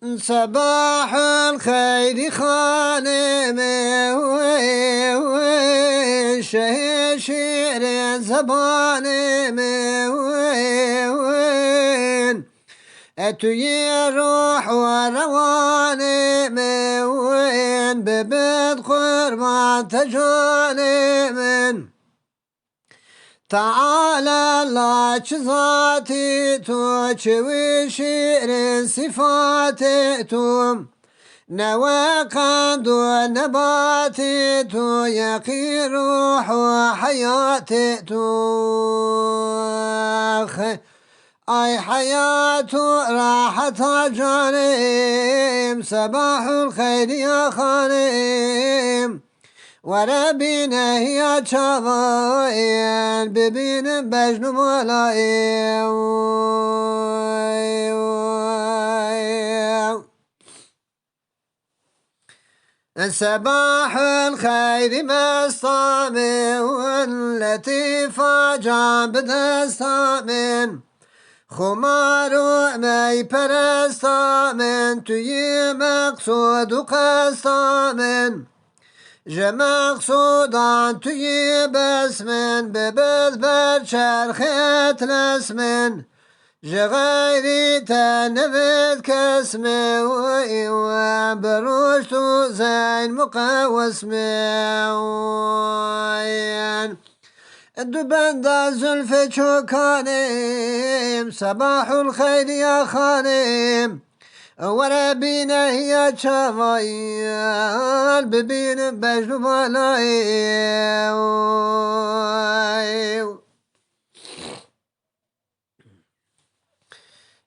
صباح الخير خانمي وشه شير زباني وين اتوي روح ورواني وين ببد قربان تجاني من تعالى لا ذاتي تو وشير صفاتي تو نواقد ونباتي تو يقي روح وحياتي تو أي حياة راحة جانم صباح الخير يا خانم وربنا هي شظايا ببين بجن ملايا صباح الخير مستامن واللطيفة جنب دستامن خمار ومي پرستامن توی مقصود و قستامن مقصودان توی بسمن ببد بر چرخت لسمن غیری تنفذ كسمه وبروش زين مقوسمه الدبند زلف شوكانم صباح الخير يا خانم وربينا هي شظايا ببين بجن ملاي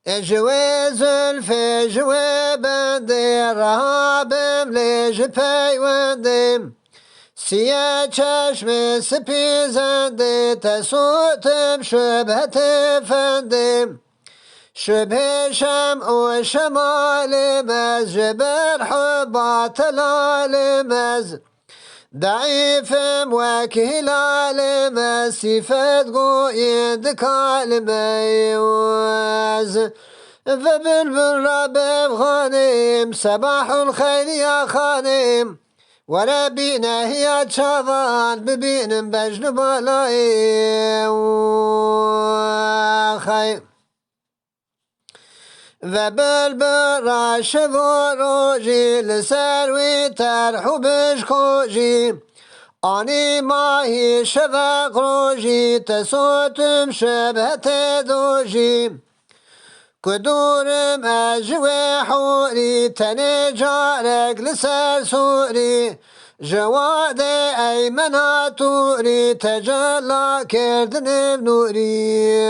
جواز الفي جوا بندي رهابم ليج پیوندم سیا چشم سپیزنده تسوتم شبهت فندم شبه شمع و شمال مز جبر حبات الالمز ضعيفم وكهلال ما صفات قويد كالميوز فبالبر بغانم صباح الخير يا خانم وربينا هي شظان ببين بجن بلاي خير وبالبر شفروجي لسروي ترحو بشكوجي آني ماهي شفق روجي تسوتم شبهت دوجي كدورم أجوي حوري تنجارك لسر سوري جواد أيمنا توري تجلى كردن بنوري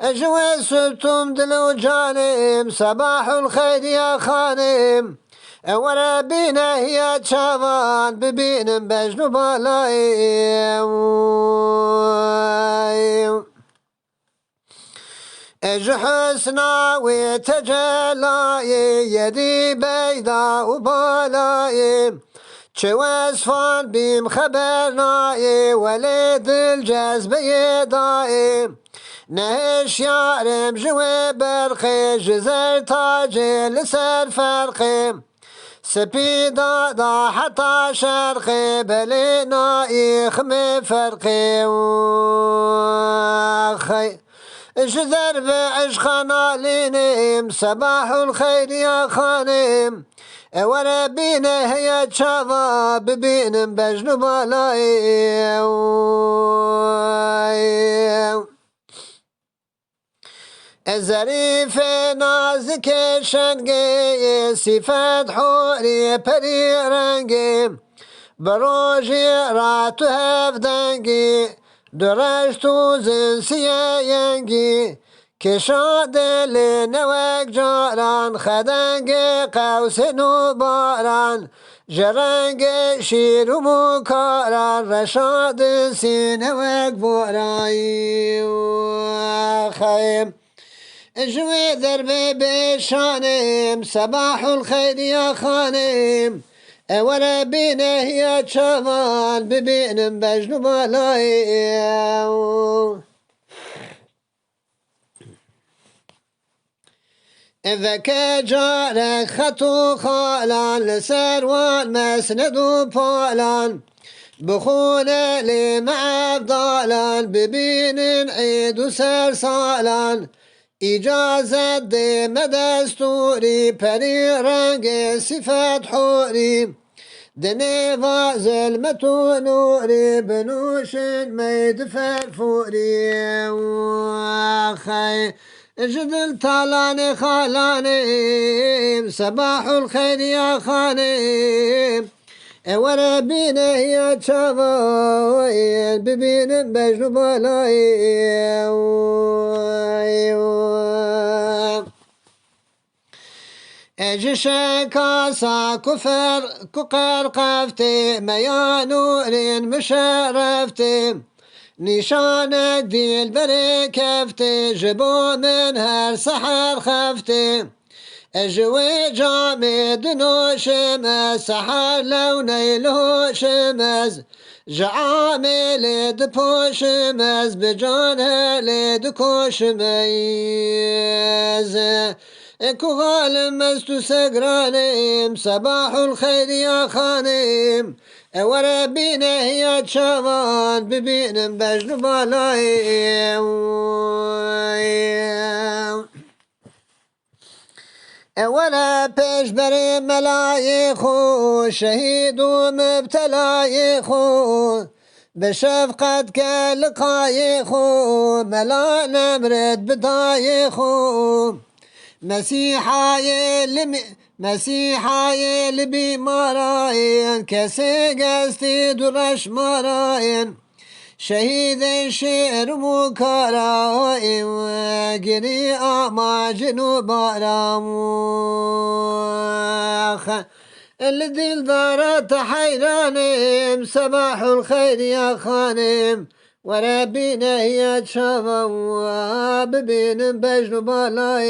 أجوي سبتم دلو جانم صباح الخير يا خانم وربينا هي شظان ببين بجن بلاي اج حسنا وتجلاي يدي بيضاء وبالاي چه وصفان بيم خبرناي ولد الجذب يداي نهش يارم جوي برخي جزر تاجي لسر فرخي سبيدا دا حتى شرخي بلينا يخمي فرخي وخي جذر بعشقنا لينيم صباح الخير يا خانم وربينا هي شظا ببين بجن بلاي الزريف نازك شنقي صفات حوري بري رنقي بروجي راتو هفدنقي درشتو زنسيا ينقي كشاد لنوك جاران خدنقي قوس نوباران جرنق شير مكاران رشاد سينوك بوراي خيم جوي دربي بشانم صباح الخير يا خانم وربينا هي شظان ببين بجن ملاي ذكى جارك خطو خالان لسر والمسند وبولان بخونة لي مع أفضالان ببين عيد وسر صالان إجازة دي مدستوري بري رنگ صفات حوري دني فازل متونوري بنوش ميد فرفوري وخي جدل طالاني خالاني صباح الخير يا خاني ورا بينا يا شافاي ببين بجنو بالاي اجشا كاسا كفر كقر قفتي ميا نورين مشرفتي نشانك دي البركفتي جبو من هر سحر خفتي اجوي جامد نوشمز سحر لوني لوشمز جعامل دپوشمز بجانه لدكوشميز كغال مستو سقرانيم صباح الخير يا خانيم وربينا يا شوان ببين بجن بالايم ولا پیش بر ملایخو شهید و مبتلایخو به شفقت که لقایخو ملا نمرد بدایخو مسیحای لبیماراین کسی گستی درش ماراین شهید شعر مكارائي وقري آماجن وباراموخ الدل دارت حيرانيم صباح الخير يا خانم وربينا يا شباب ببين بجن بالاي